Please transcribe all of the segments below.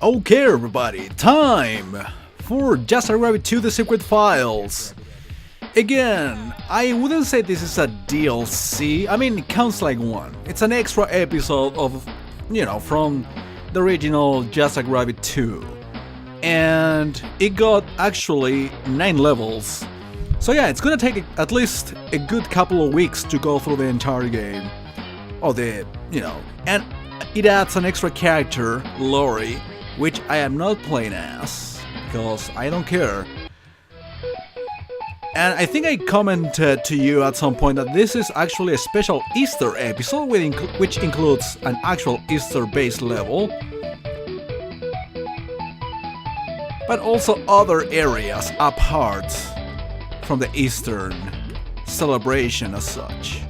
Okay, everybody, time for Jackrabbit 2: The Secret Files. Again, I wouldn't say this is a DLC. I mean, it counts like one. It's an extra episode of, from the original Jackrabbit 2. And it got actually 9 levels. So yeah, it's gonna take at least a good couple of weeks to go through the entire game. And it adds an extra character, Lori, which I am not playing as, because I don't care. And I think I commented to you at some point that this is actually a special Easter episode, which includes an actual Easter-based level, but also other areas apart from the Eastern celebration as such.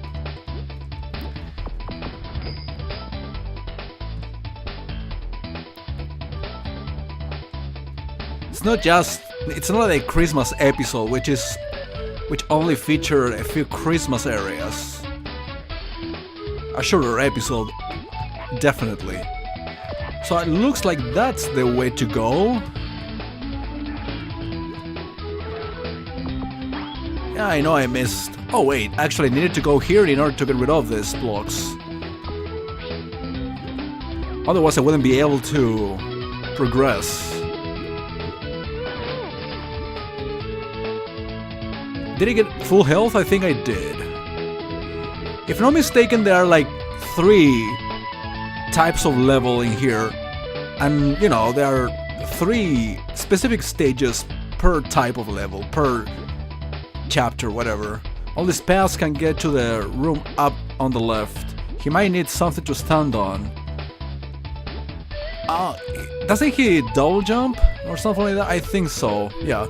It's not a Christmas episode, which only featured a few Christmas areas. A shorter episode, definitely. So it looks like that's the way to go. Yeah, I know I missed. Oh wait, actually I needed to go here in order to get rid of these blocks. Otherwise I wouldn't be able to progress. Did I get full health? I think I did. If I'm not mistaken, there are like 3 types of level in here. And, there are 3 specific stages per type of level, per chapter, whatever. All these paths can get to the room up on the left. He might need something to stand on. Doesn't he double jump or something like that? I think so, yeah.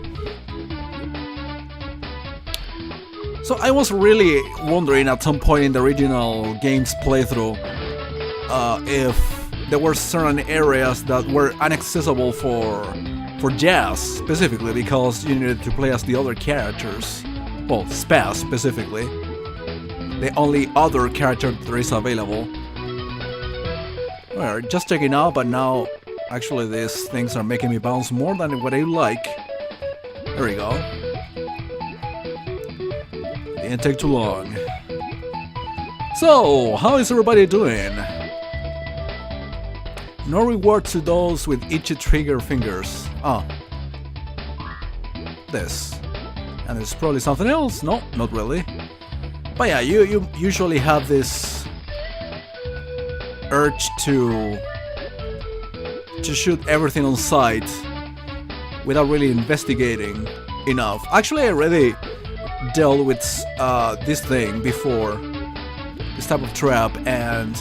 So I was really wondering at some point in the original game's playthrough if there were certain areas that were inaccessible for Jazz specifically, because you needed to play as the other characters. Well, Spaz specifically. The only other character that is available. Well, just checking out, but now actually these things are making me bounce more than what I like. There we go. Didn't take too long. So, how is everybody doing? No reward to those with itchy trigger fingers. This. And there's probably something else. No, not really. But yeah, you usually have this urge to shoot everything on sight without really investigating enough. Actually, I already dealt with this thing before, this type of trap, and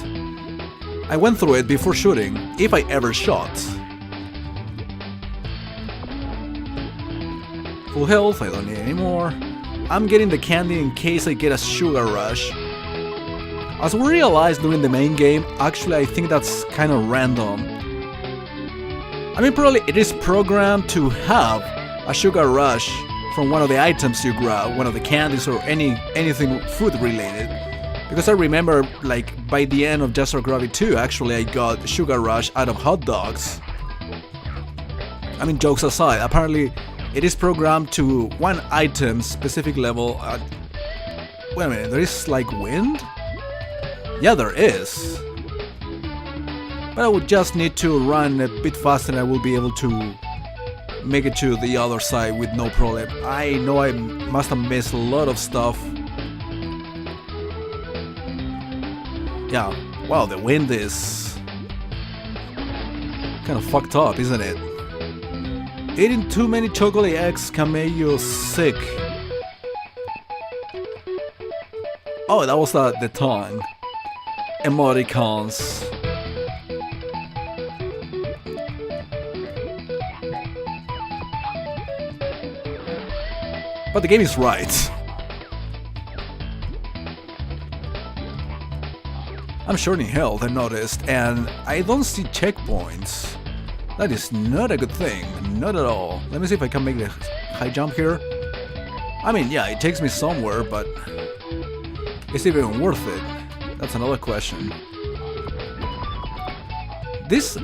I went through it before shooting, if I ever shot. Full health, I don't need any more. I'm getting the candy in case I get a sugar rush. As we realized during the main game, actually I think that's kind of random. I mean, probably it is programmed to have a sugar rush from one of the items you grab, one of the candies or anything food related. Because I remember, like, by the end of Jackrabbit 2, actually I got sugar rush out of hot dogs. I mean, jokes aside, apparently it is programmed to one item specific level. Wait a minute, there is like wind? Yeah, there is. But I would just need to run a bit faster and I will be able to make it to the other side with no problem. I know I must have missed a lot of stuff. Yeah, wow, the wind is kind of fucked up, isn't it? Eating too many chocolate eggs can make you sick. Oh, that was the tongue. Emoticons. But the game is right. I'm short in health, I noticed, and I don't see checkpoints. That is not a good thing, not at all. Let me see if I can make the high jump here. I mean, yeah, it takes me somewhere, but is it even worth it? That's another question. This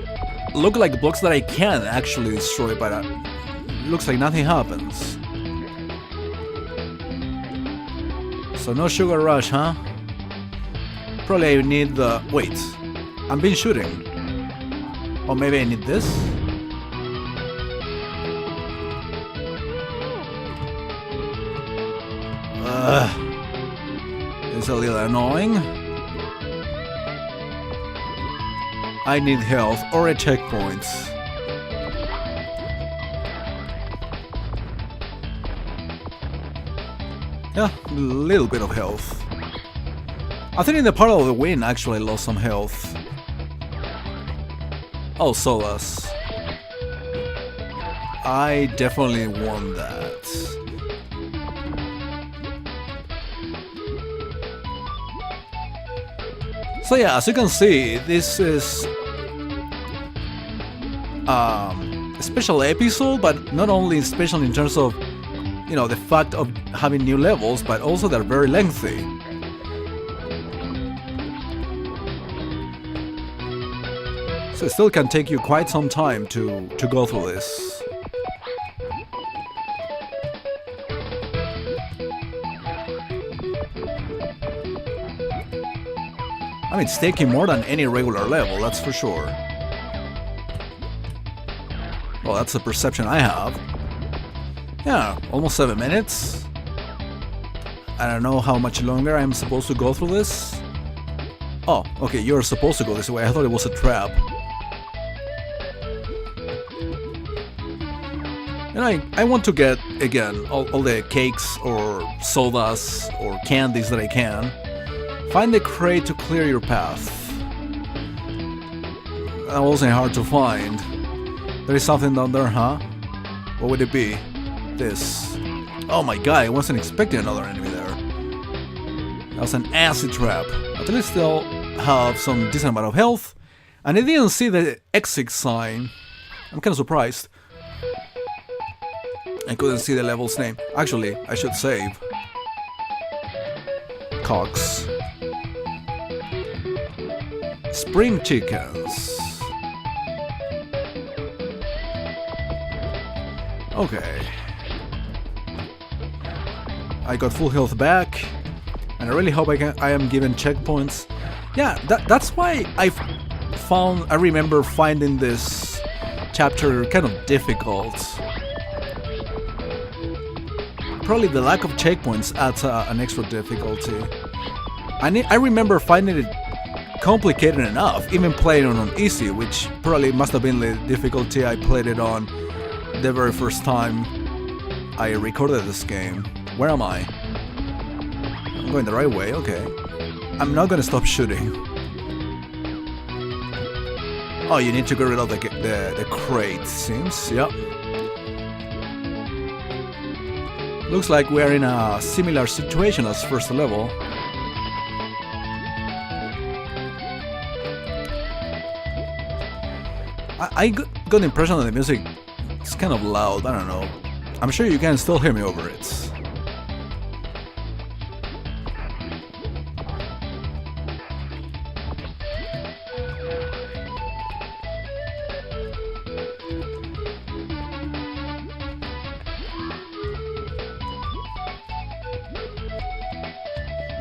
look like blocks that I can actually destroy, but looks like nothing happens. So no sugar rush, huh? Probably I need the... Wait, I'm being shooting. Or maybe I need this? It's a little annoying. I need health or a checkpoint. Yeah, a little bit of health. I think in the part of the win actually I lost some health. Oh, sodas. I definitely won that. So yeah, as you can see, this is a special episode, but not only special in terms of, you know, the fact of having new levels, but also they're very lengthy. So it still can take you quite some time to go through this. I mean, it's taking more than any regular level, that's for sure. Well, that's the perception I have. Yeah, almost 7 minutes. I don't know how much longer I'm supposed to go through this. Oh, okay, you're supposed to go this way. I thought it was a trap. And I want to get, again, all the cakes or sodas or candies that I can. Find the crate to clear your path. That wasn't hard to find. There is something down there, huh? What would it be? This. Oh my god, I wasn't expecting another enemy there. That was an acid trap. At least they'll have some decent amount of health. And I didn't see the exit sign. I'm kind of surprised. I couldn't see the level's name. Actually, I should save. Cox. Spring chickens. Okay. I got full health back, and I really hope I am given checkpoints. Yeah, that's why I remember finding this chapter kind of difficult. Probably the lack of checkpoints adds an extra difficulty. I remember finding it complicated enough, even playing it on easy, which probably must have been the difficulty I played it on the very first time I recorded this game. Where am I? I'm going the right way, okay. I'm not gonna stop shooting. Oh, you need to get rid of the crate, seems, yep. Looks like we're in a similar situation as first level. I got the impression that the music is kind of loud, I don't know. I'm sure you can still hear me over it.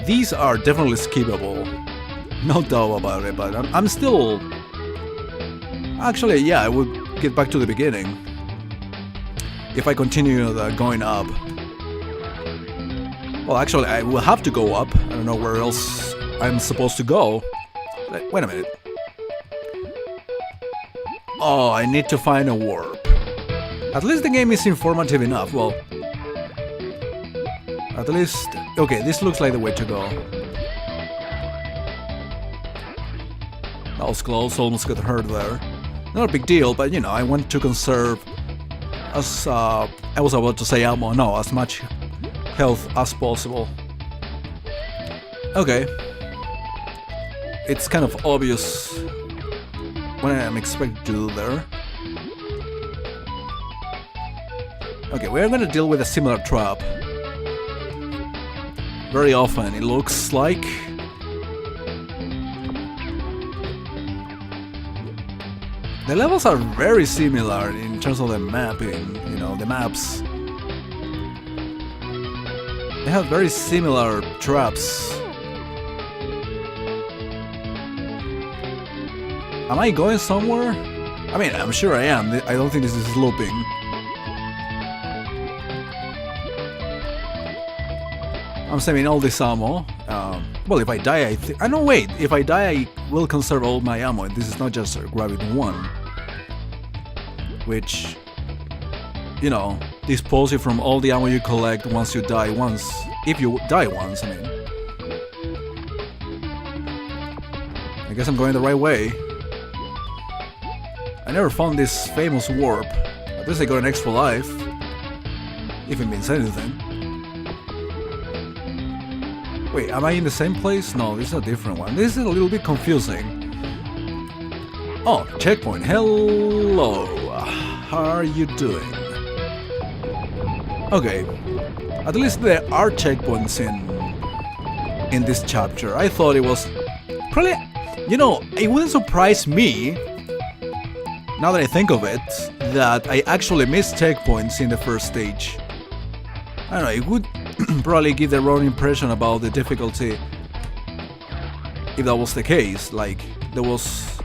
These are definitely skippable, no doubt about it, but I'm still... Actually, yeah, I would get back to the beginning if I continue going up. Well, actually, I will have to go up. I don't know where else I'm supposed to go. Wait a minute. Oh, I need to find a warp. At least the game is informative enough. Well, at least... Okay, this looks like the way to go. That was close, almost got hurt there. Not a big deal, but you know, I want to conserve as I was about to say ammo, no, as much health as possible. Okay. It's kind of obvious what I'm expected to do there. Okay, we're gonna deal with a similar trap. Very often, it looks like. The levels are very similar in terms of the mapping, you know, the maps. They have very similar traps. Am I going somewhere? I mean, I'm sure I am. I don't think this is looping. I'm saving all this ammo. Well, if I die, no, wait. If I die, I will conserve all my ammo. This is not just grab it one. Which, you know, dispose you from all the ammo you collect once you die once. If you die once, I mean. I guess I'm going the right way. I never found this famous warp. At least I got an extra life. If it means anything. Wait, am I in the same place? No, this is a different one. This is a little bit confusing. Oh, checkpoint. Hello. How are you doing? Okay. At least there are checkpoints in this chapter. I thought it was probably, you know, it wouldn't surprise me, now that I think of it, that I actually missed checkpoints in the first stage. I don't know, it would probably give the wrong impression about the difficulty if that was the case. Like, there was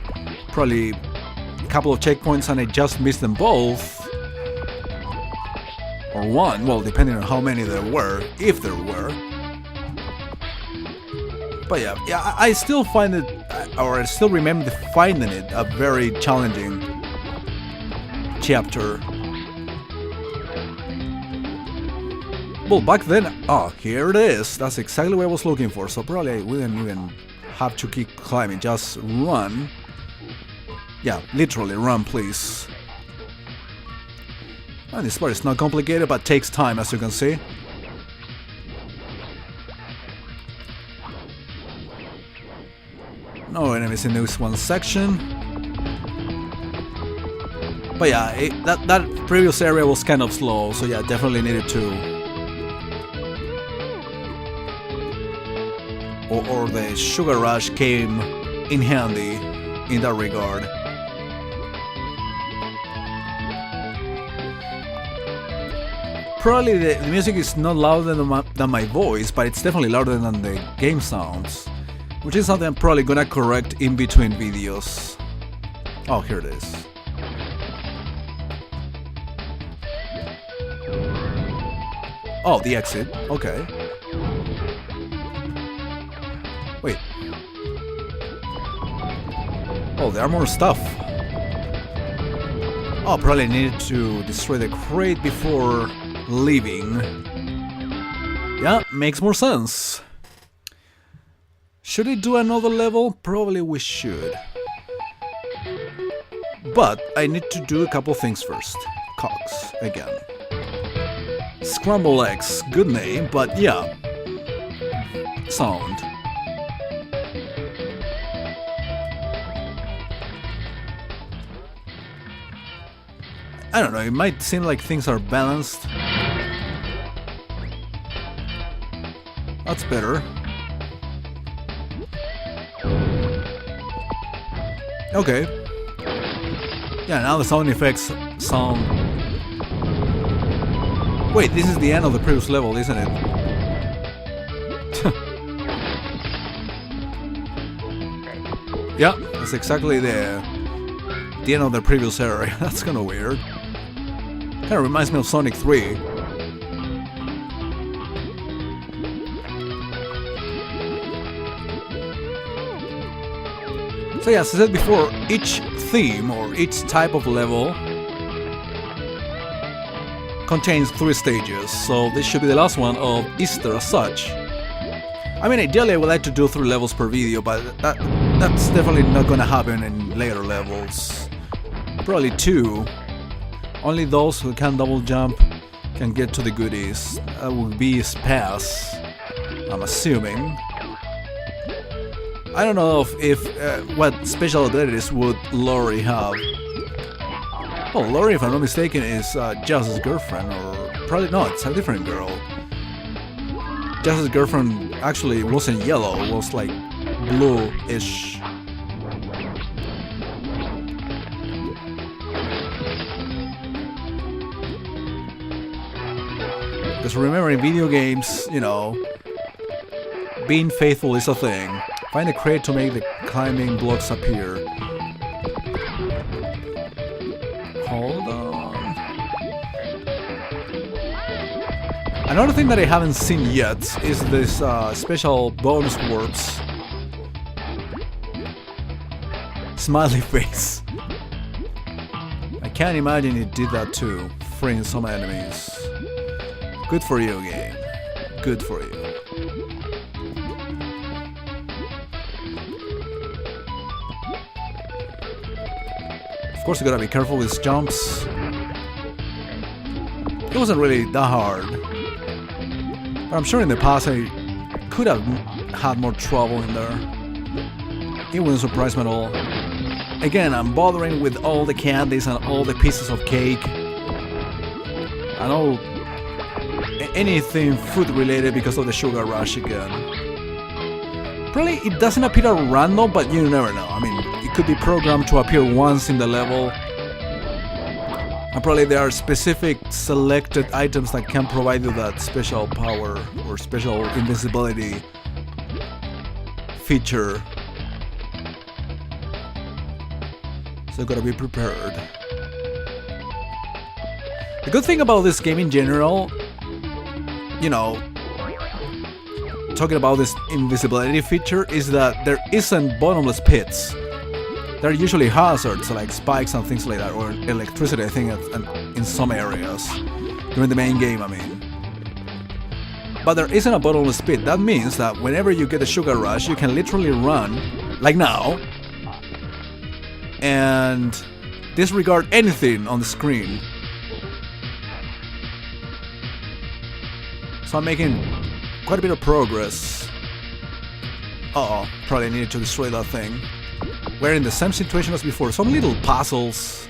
probably a couple of checkpoints and I just missed them both. Or one, well, depending on how many there were, if there were. But yeah, I still find it, or I still remember finding it a very challenging chapter. Well, back then, oh, here it is. That's exactly what I was looking for. So probably I wouldn't even have to keep climbing. Just run. Yeah, literally run, please. And this part is not complicated, but takes time, as you can see. No enemies in this one section. But yeah, that previous area was kind of slow, so yeah, definitely needed to. Or the sugar rush came in handy in that regard. Probably the music is not louder than my voice, but it's definitely louder than the game sounds, which is something I'm probably gonna correct in between videos. Oh, here it is. Oh, the exit. Okay. Wait. Oh, there are more stuff. Oh, probably needed to destroy the crate before leaving. Yeah, makes more sense. Should I do another level? Probably we should. But I need to do a couple things first. Cogs, again. Scramble eggs, good name, but yeah. Sound. I don't know, it might seem like things are balanced. That's better. Okay. Yeah, now the sound effects sound... Wait, this is the end of the previous level, isn't it? Yeah, that's exactly the end of the previous area. That's kinda weird. Kinda reminds me of Sonic 3. So yeah, as I said before, each theme or each type of level contains 3 stages, so this should be the last one of Easter as such. I mean, ideally I would like to do 3 levels per video, but that's definitely not gonna happen in later levels. Probably 2. Only those who can double jump can get to the goodies. That would be his pass, I'm assuming. I don't know if what special abilities would Lori have. Well, Lori, if I'm not mistaken, is Jaz's girlfriend, or probably not, it's a different girl. Jaz's girlfriend actually wasn't yellow, it was like blue-ish. Because remember, in video games, you know, being faithful is a thing. Find a crate to make the climbing blocks appear. Hold on. Another thing that I haven't seen yet is this special bonus warps. Smiley face. I can't imagine it did that too, freeing some enemies. Good for you, game. Good for you. Of course, you gotta be careful with jumps. It wasn't really that hard. But I'm sure in the past I could have had more trouble in there. It wouldn't surprise me at all. Again, I'm bothering with all the candies and all the pieces of cake. And all anything food related because of the sugar rush again. Probably it doesn't appear at random, but you never know. I mean, it could be programmed to appear once in the level. And probably there are specific selected items that can provide you that special power or special invisibility feature. So you gotta be prepared. The good thing about this game in general, you know, talking about this invisibility feature, is that there isn't bottomless pits. There are usually hazards like spikes and things like that, or electricity, I think, in some areas. During the main game, I mean. But there isn't a bottomless pit. That means that whenever you get a sugar rush, you can literally run, like now, and disregard anything on the screen. So I'm making quite a bit of progress. Uh-oh, probably needed to destroy that thing. We're in the same situation as before. Some little puzzles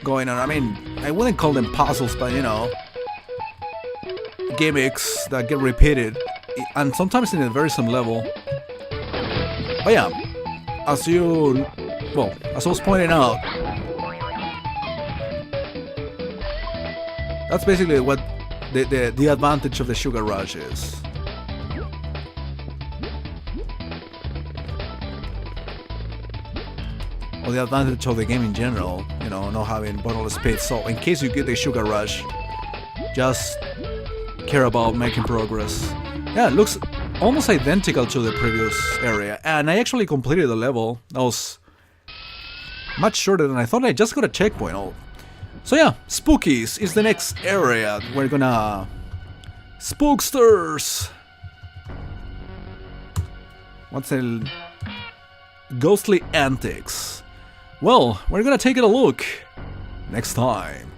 going on. I mean, I wouldn't call them puzzles, but you know, gimmicks that get repeated, and sometimes in a very same level. But yeah, as I was pointing out, that's basically what the advantage of the sugar rush is. Or the advantage of the game in general, you know, not having bottomless pits. So in case you get the sugar rush, just care about making progress. Yeah, it looks almost identical to the previous area, and I actually completed the level. That was much shorter than I thought. I just got a checkpoint. Oh. So yeah, Spookies is the next area. We're gonna... Spooksters! What's the... Ghostly Antics. Well, we're gonna take it a look next time.